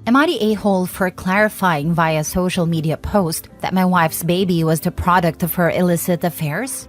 Am I the a-hole for clarifying via social media post that my wife's baby was the product of her illicit affairs?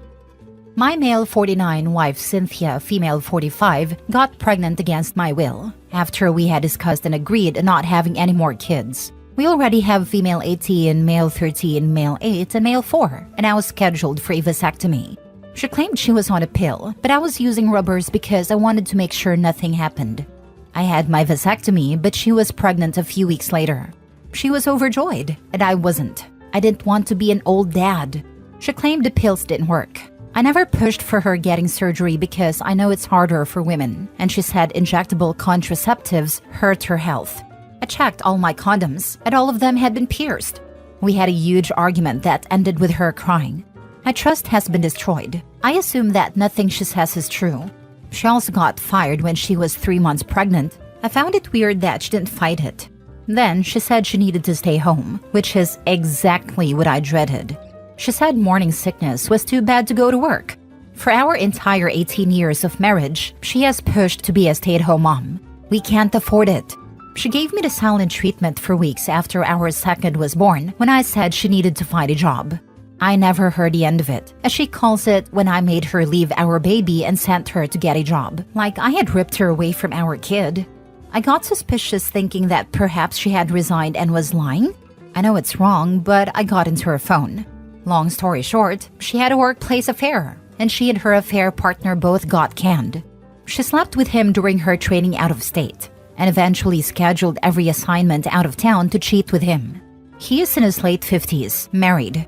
My male 49 wife Cynthia, female 45, got pregnant against my will after we had discussed and agreed on not having any more kids. We already have female 18, male 13, male 8, and male 4, and I was scheduled for a vasectomy. She claimed she was on a pill, but I was using rubbers because I wanted to make sure nothing happened. I had my vasectomy, but she was pregnant a few weeks later. She was overjoyed, and I wasn't. I didn't want to be an old dad. She claimed the pills didn't work. I never pushed for her getting surgery because I know it's harder for women, and she said injectable contraceptives hurt her health. I checked all my condoms, and all of them had been pierced. We had a huge argument that ended with her crying. My trust has been destroyed. I assume that nothing she says is true. She also got fired when she was 3 months pregnant. I found it weird that she didn't fight it. Then she said she needed to stay home, which is exactly what I dreaded. She said morning sickness was too bad to go to work. For our entire 18 years of marriage, she has pushed to be a stay-at-home mom. We can't afford it. She gave me the silent treatment for weeks after our second was born when I said she needed to find a job. I never heard the end of it, as she calls it, when I made her leave our baby and sent her to get a job, like I had ripped her away from our kid. I got suspicious thinking that perhaps she had resigned and was lying. I know it's wrong, but I got into her phone. Long story short, she had a workplace affair, and she and her affair partner both got canned. She slept with him during her training out of state, and eventually scheduled every assignment out of town to cheat with him. He is in his late 50s, married.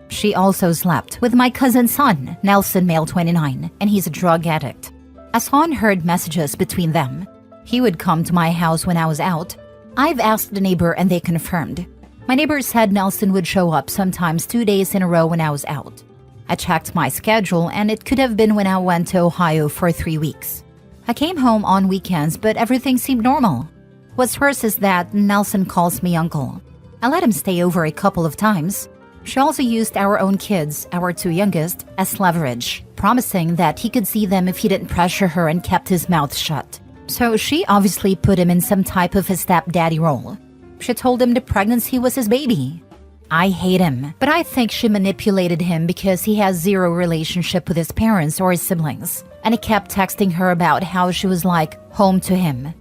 She also slept with my cousin's son, Nelson, male 29, and he's a drug addict. I saw and heard messages between them. He would come to my house when I was out. I've asked the neighbor and they confirmed. My neighbor said Nelson would show up sometimes 2 days in a row when I was out. I checked my schedule and it could have been when I went to Ohio for 3 weeks. I came home on weekends, but everything seemed normal. What's worse is that Nelson calls me uncle. I let him stay over a couple of times. She also used our own kids, our 2 youngest, as leverage, promising that he could see them if he didn't pressure her and kept his mouth shut. So she obviously put him in some type of a stepdaddy role. She told him the pregnancy was his baby. I hate him, but I think she manipulated him because he has zero relationship with his parents or his siblings, and he kept texting her about how she was like home to him.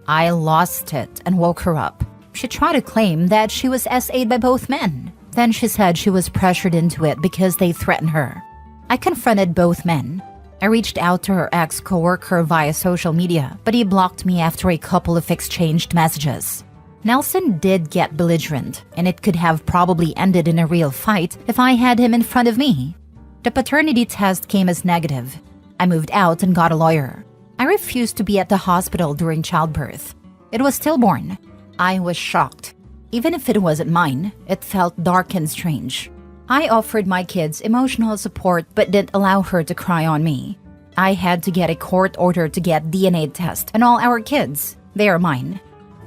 I lost it and woke her up. She tried to claim that she was SA'd by both men. Then she said she was pressured into it because they threatened her. I confronted both men. I reached out to her ex-coworker via social media, but he blocked me after a couple of exchanged messages. Nelson did get belligerent, and it could have probably ended in a real fight if I had him in front of me. The paternity test came as negative. I moved out and got a lawyer. I refused to be at the hospital during childbirth. It was stillborn. I was shocked. Even if it wasn't mine, it felt dark and strange. I offered my kids emotional support but didn't allow her to cry on me. I had to get a court order to get DNA test on all our kids. They are mine.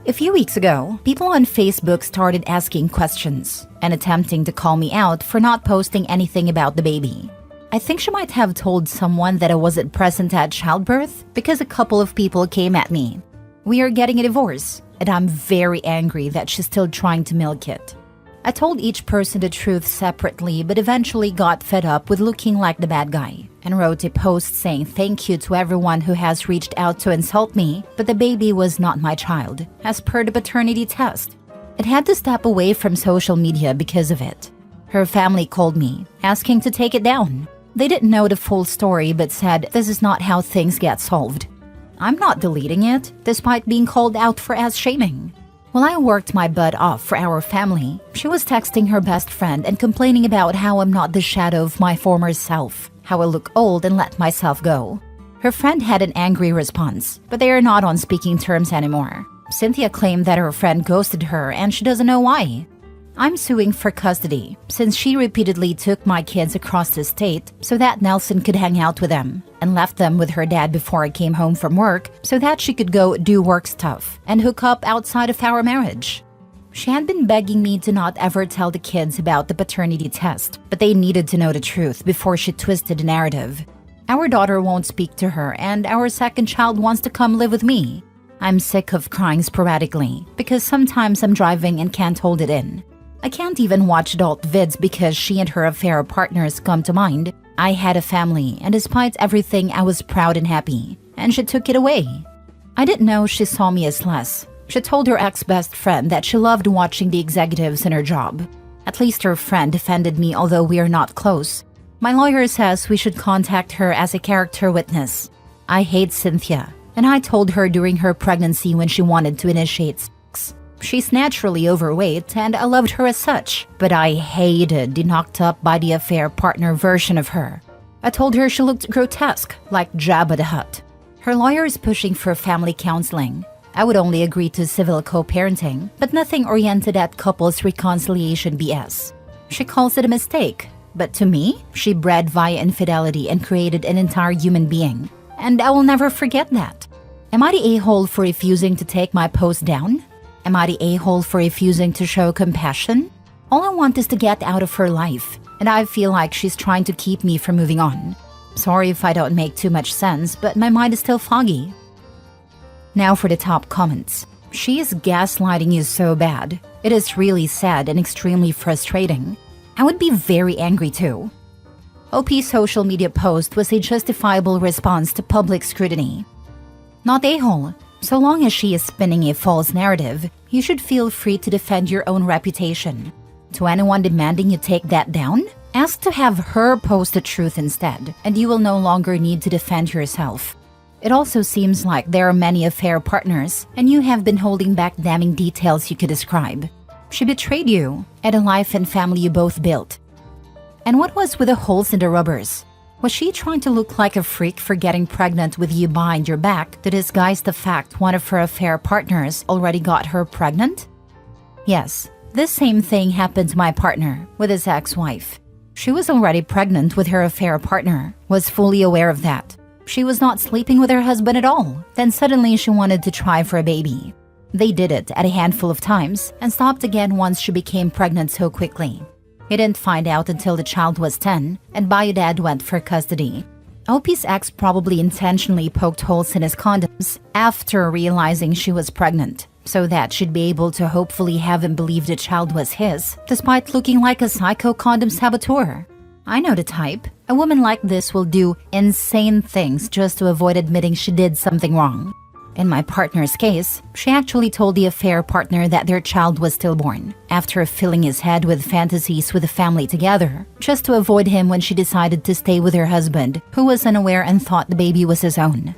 A few weeks ago, people on Facebook started asking questions and attempting to call me out for not posting anything about the baby. I think she might have told someone that I wasn't present at childbirth because a couple of people came at me. We are getting a divorce, and I'm very angry that she's still trying to milk it. I told each person the truth separately, but eventually got fed up with looking like the bad guy and wrote a post saying thank you to everyone who has reached out to insult me, but the baby was not my child, as per the paternity test. It had to step away from social media because of it. Her family called me, asking to take it down. They didn't know the full story but said this is not how things get solved. I'm not deleting it, despite being called out for ass-shaming. While I worked my butt off for our family, she was texting her best friend and complaining about how I'm not the shadow of my former self, how I look old and let myself go. Her friend had an angry response, but they are not on speaking terms anymore. Cynthia claimed that her friend ghosted her and she doesn't know why. I'm suing for custody, since she repeatedly took my kids across the state so that Nelson could hang out with them, and left them with her dad before I came home from work so that she could go do work stuff and hook up outside of our marriage. She had been begging me to not ever tell the kids about the paternity test, but they needed to know the truth before she twisted the narrative. Our daughter won't speak to her, and our second child wants to come live with me. I'm sick of crying sporadically because sometimes I'm driving and can't hold it in. I can't even watch adult vids because she and her affair partners come to mind. I had a family, and despite everything, I was proud and happy, and she took it away. I didn't know she saw me as less. She told her ex-best friend that she loved watching the executives in her job. At least her friend defended me, although we are not close. My lawyer says we should contact her as a character witness. I hate Cynthia, and I told her during her pregnancy when she wanted to initiate sex. She's naturally overweight, and I loved her as such, but I hated the knocked up by the affair partner version of her. I told her she looked grotesque, like Jabba the Hutt. Her lawyer is pushing for family counseling. I would only agree to civil co-parenting, but nothing oriented at couples reconciliation BS. She calls it a mistake, but to me, she bred via infidelity and created an entire human being. And I will never forget that. Am I the a-hole for refusing to take my post down? Am I the a-hole for refusing to show compassion? All I want is to get out of her life, and I feel like she's trying to keep me from moving on. Sorry if I don't make too much sense, but my mind is still foggy. Now for the top comments. She is gaslighting you so bad. It is really sad and extremely frustrating. I would be very angry too. OP's social media post was a justifiable response to public scrutiny. Not a-hole. So long as she is spinning a false narrative, you should feel free to defend your own reputation. To anyone demanding you take that down, ask to have her post the truth instead, and you will no longer need to defend yourself. It also seems like there are many affair partners, and you have been holding back damning details you could describe. She betrayed you, and a life and family you both built. And what was with the holes in the rubbers? Was she trying to look like a freak for getting pregnant with you behind your back to disguise the fact one of her affair partners already got her pregnant? Yes, this same thing happened to my partner with his ex-wife. She was already pregnant with her affair partner, was fully aware of that. She was not sleeping with her husband at all. Then suddenly she wanted to try for a baby. They did it at a handful of times and stopped again once she became pregnant so quickly. He didn't find out until the child was 10, and bio-dad went for custody. OP's ex probably intentionally poked holes in his condoms after realizing she was pregnant, so that she'd be able to hopefully have him believe the child was his, despite looking like a psycho condom saboteur. I know the type. A woman like this will do insane things just to avoid admitting she did something wrong. In my partner's case, she actually told the affair partner that their child was stillborn, after filling his head with fantasies with the family together, just to avoid him when she decided to stay with her husband, who was unaware and thought the baby was his own.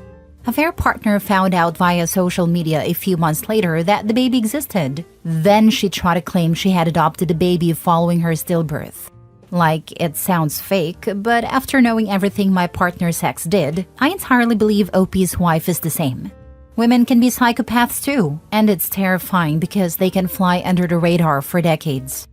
Affair partner found out via social media a few months later that the baby existed. Then she tried to claim she had adopted the baby following her stillbirth. Like, it sounds fake, but after knowing everything my partner's ex did, I entirely believe OP's wife is the same. Women can be psychopaths too, and it's terrifying because they can fly under the radar for decades.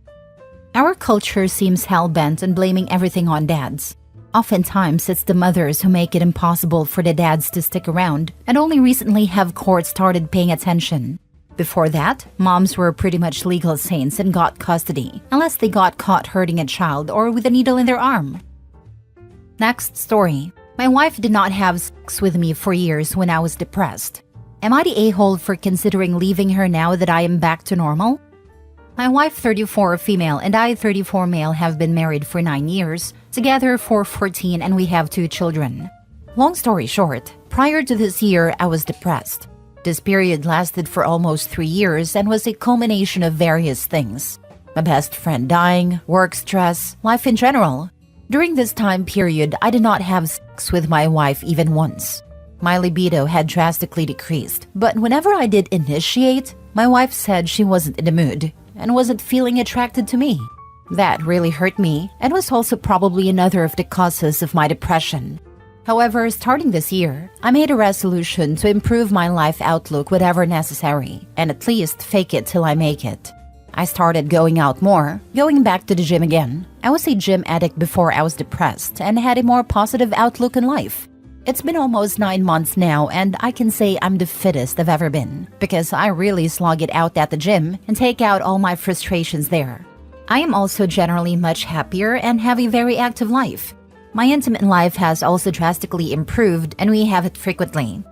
Our culture seems hell-bent on blaming everything on dads. Oftentimes, it's the mothers who make it impossible for the dads to stick around, and only recently have courts started paying attention. Before that, moms were pretty much legal saints and got custody, unless they got caught hurting a child or with a needle in their arm. Next story. My wife did not have sex with me for years when I was depressed. Am I the a-hole for considering leaving her now that I am back to normal? My wife, 34 female, and I, 34 male, have been married for 9 years, together for 14, and we have 2 children. Long story short, prior to this year, I was depressed. This period lasted for almost 3 years and was a culmination of various things. My best friend dying, work stress, life in general. During this time period, I did not have sex with my wife even once. My libido had drastically decreased, but whenever I did initiate, my wife said she wasn't in the mood and wasn't feeling attracted to me. That really hurt me and was also probably another of the causes of my depression. However, starting this year, I made a resolution to improve my life outlook whatever necessary, and at least fake it till I make it. I started going out more, going back to the gym again. I was a gym addict before I was depressed and had a more positive outlook in life. It's been almost 9 months now, and I can say I'm the fittest I've ever been, because I really slog it out at the gym and take out all my frustrations there. I am also generally much happier and have a very active life. My intimate life has also drastically improved, and we have it frequently.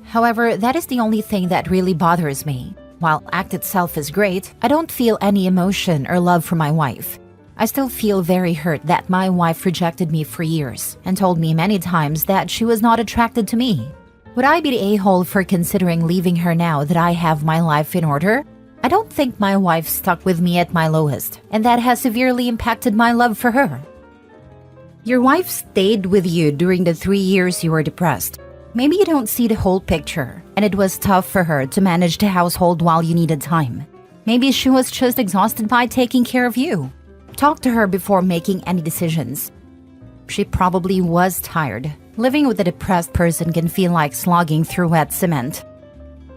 However, that is the only thing that really bothers me. While act itself is great, I don't feel any emotion or love for my wife. I still feel very hurt that my wife rejected me for years and told me many times that she was not attracted to me. Would I be the a-hole for considering leaving her now that I have my life in order? I don't think my wife stuck with me at my lowest, and that has severely impacted my love for her. Your wife stayed with you during the 3 years you were depressed. Maybe you don't see the whole picture, and it was tough for her to manage the household while you needed time. Maybe she was just exhausted by taking care of you. Talk to her before making any decisions. She probably was tired. Living with a depressed person can feel like slogging through wet cement.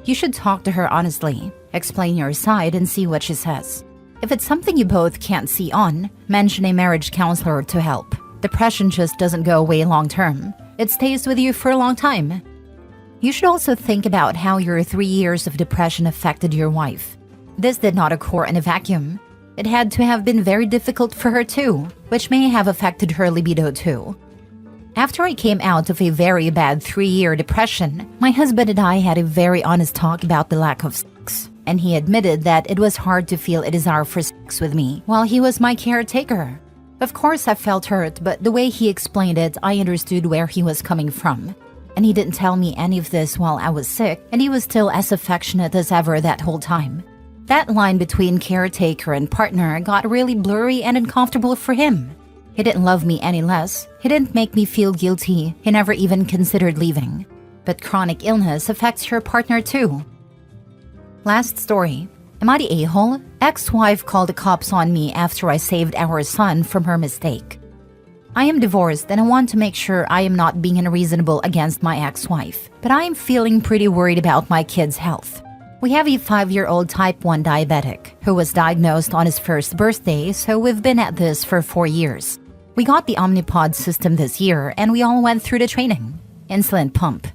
You should talk to her honestly, explain your side, and see what she says. If it's something you both can't see on, mention a marriage counselor to help. Depression just doesn't go away long term. It stays with you for a long time. You should also think about how your 3 years of depression affected your wife. This did not occur in a vacuum. It had to have been very difficult for her too, which may have affected her libido too. After I came out of a very bad 3-year depression, my husband and I had a very honest talk about the lack of sex, and he admitted that it was hard to feel a desire for sex with me while he was my caretaker. Of course, I felt hurt, but the way he explained it, I understood where he was coming from. And he didn't tell me any of this while I was sick, and he was still as affectionate as ever that whole time. That line between caretaker and partner got really blurry and uncomfortable for him. He didn't love me any less. He didn't make me feel guilty. He never even considered leaving. But chronic illness affects your partner too. Last story. Am I the a-hole? Ex-wife called the cops on me after I saved our son from her mistake. I am divorced and I want to make sure I am not being unreasonable against my ex-wife, but I am feeling pretty worried about my kid's health. We have a 5-year-old type 1 diabetic who was diagnosed on his first birthday, so we've been at this for 4 years. We got the Omnipod system this year and we all went through the training. Insulin pump.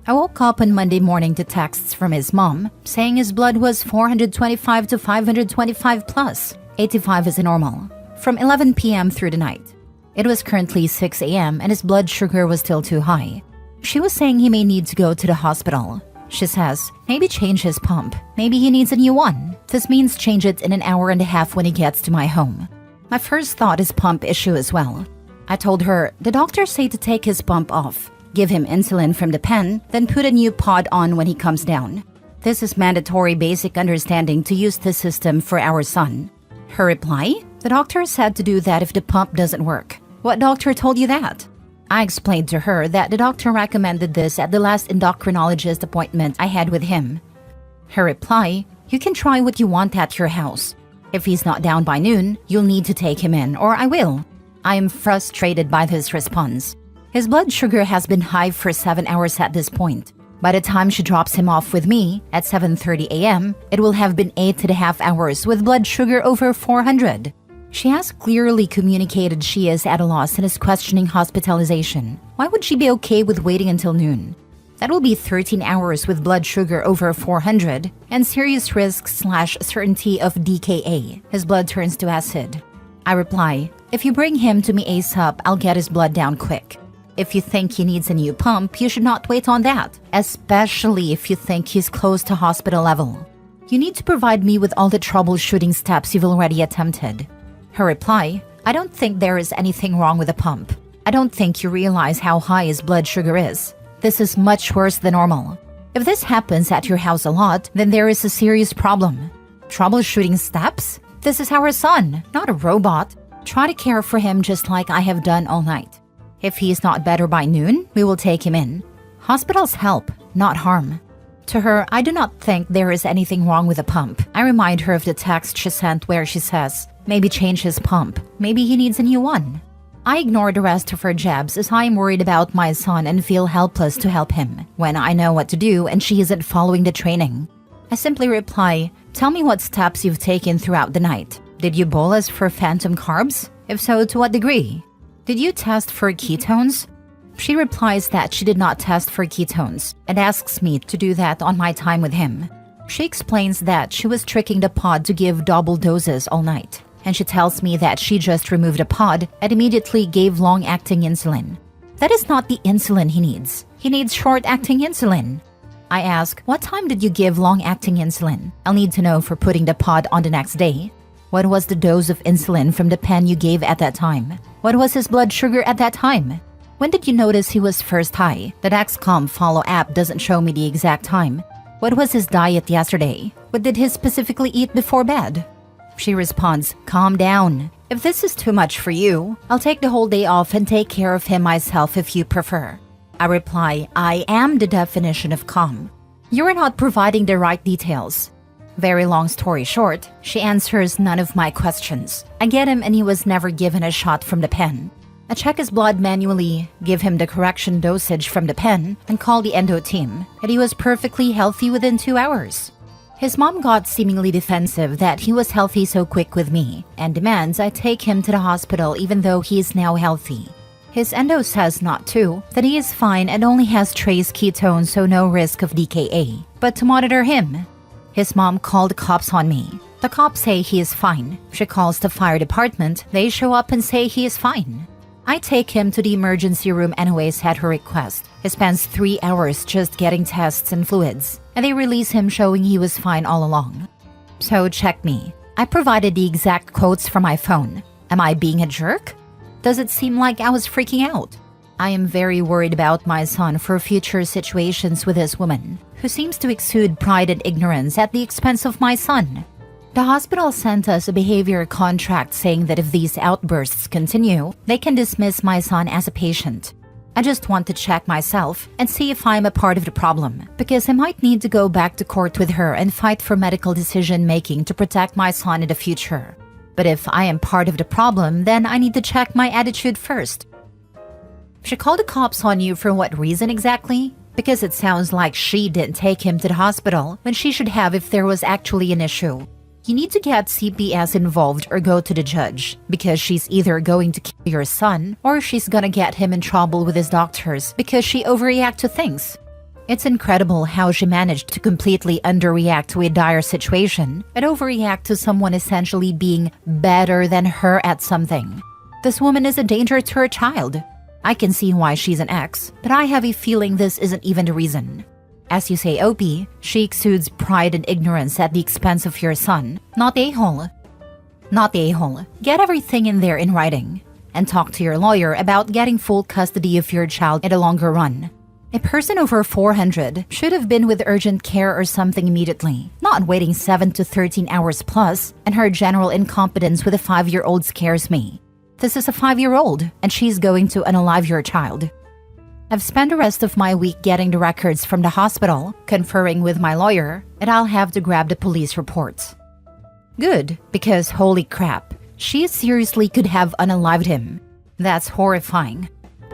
I woke up on Monday morning to texts from his mom saying his blood was 425 to 525 plus. 85 is normal. From 11 p.m. through the night. It was currently 6 a.m. and his blood sugar was still too high. She was saying he may need to go to the hospital. She says, maybe change his pump. Maybe he needs a new one. This means change it in an hour and a half when he gets to my home. My first thought is pump issue as well. I told her, the doctors say to take his pump off, give him insulin from the pen, then put a new pod on when he comes down. This is mandatory basic understanding to use this system for our son. Her reply, the doctor said to do that if the pump doesn't work. What doctor told you that? I explained to her that the doctor recommended this at the last endocrinologist appointment I had with him. Her reply, you can try what you want at your house. If he's not down by noon, you'll need to take him in, or I will. I am frustrated by this response. His blood sugar has been high for 7 hours at this point. By the time she drops him off with me at 7:30 a.m., it will have been 8.5 hours with blood sugar over 400. She has clearly communicated she is at a loss and is questioning hospitalization. Why would she be okay with waiting until noon? That will be 13 hours with blood sugar over 400 and serious risk/certainty of DKA. His blood turns to acid. I reply, if you bring him to me ASAP, I'll get his blood down quick. If you think he needs a new pump, you should not wait on that, especially if you think he's close to hospital level. You need to provide me with all the troubleshooting steps you've already attempted. Her reply, I don't think there is anything wrong with the pump. I don't think you realize how high his blood sugar is. This is much worse than normal. If this happens at your house a lot, then there is a serious problem. Troubleshooting steps? This is our son, not a robot. Try to care for him just like I have done all night. If he is not better by noon, we will take him in. Hospitals help, not harm. To her, I do not think there is anything wrong with the pump. I remind her of the text she sent where she says, maybe change his pump. Maybe he needs a new one. I ignore the rest of her jabs as I am worried about my son and feel helpless to help him when I know what to do and she isn't following the training. I simply reply, tell me what steps you've taken throughout the night. Did you bolus for phantom carbs? If so, to what degree? Did you test for ketones? She replies that she did not test for ketones and asks me to do that on my time with him. She explains that she was tricking the pod to give double doses all night. And she tells me that she just removed a pod and immediately gave long-acting insulin. That is not the insulin he needs. He needs short-acting insulin. I ask, what time did you give long-acting insulin? I'll need to know for putting the pod on the next day. What was the dose of insulin from the pen you gave at that time? What was his blood sugar at that time? When did you notice he was first high? The Dexcom Follow app doesn't show me the exact time. What was his diet yesterday? What did he specifically eat before bed? She responds, calm down. If this is too much for you, I'll take the whole day off and take care of him myself if you prefer. I reply, I am the definition of calm. You are not providing the right details. Very long story short, she answers none of my questions. I get him and he was never given a shot from the pen. I check his blood manually, give him the correction dosage from the pen, and call the endo team, and he was perfectly healthy within 2 hours. His mom got seemingly defensive that he was healthy so quick with me, and demands I take him to the hospital even though he is now healthy. His endo says not to, that he is fine and only has trace ketones so no risk of DKA, but to monitor him. His mom called the cops on me. The cops say he is fine. She calls the fire department, they show up and say he is fine. I take him to the emergency room anyways at her request. He spends 3 hours just getting tests and fluids, and they release him showing he was fine all along. So check me. I provided the exact quotes from my phone. Am I being a jerk? Does it seem like I was freaking out? I am very worried about my son for future situations with this woman, who seems to exude pride and ignorance at the expense of my son. The hospital sent us a behavior contract saying that if these outbursts continue, they can dismiss my son as a patient. I just want to check myself and see if I'm a part of the problem, because I might need to go back to court with her and fight for medical decision-making to protect my son in the future. But if I am part of the problem, then I need to check my attitude first. She called the cops on you for what reason exactly? Because it sounds like she didn't take him to the hospital when she should have if there was actually an issue. You need to get CPS involved or go to the judge, because she's either going to kill your son or she's gonna get him in trouble with his doctors because she overreacts to things. It's incredible how she managed to completely underreact to a dire situation and overreact to someone essentially being better than her at something. This woman is a danger to her child. I can see why she's an ex, but I have a feeling this isn't even the reason. As you say, OP, she exudes pride and ignorance at the expense of your son, not a-hole. Not a-hole. Get everything in there in writing, and talk to your lawyer about getting full custody of your child in the longer run. A person over 400 should have been with urgent care or something immediately, not waiting 7 to 13 hours plus, and her general incompetence with a 5-year-old scares me. This is a 5-year-old, and she's going to unalive your child. I've spent the rest of my week getting the records from the hospital, conferring with my lawyer, and I'll have to grab the police reports. Good, because holy crap, she seriously could have unalived him. That's horrifying.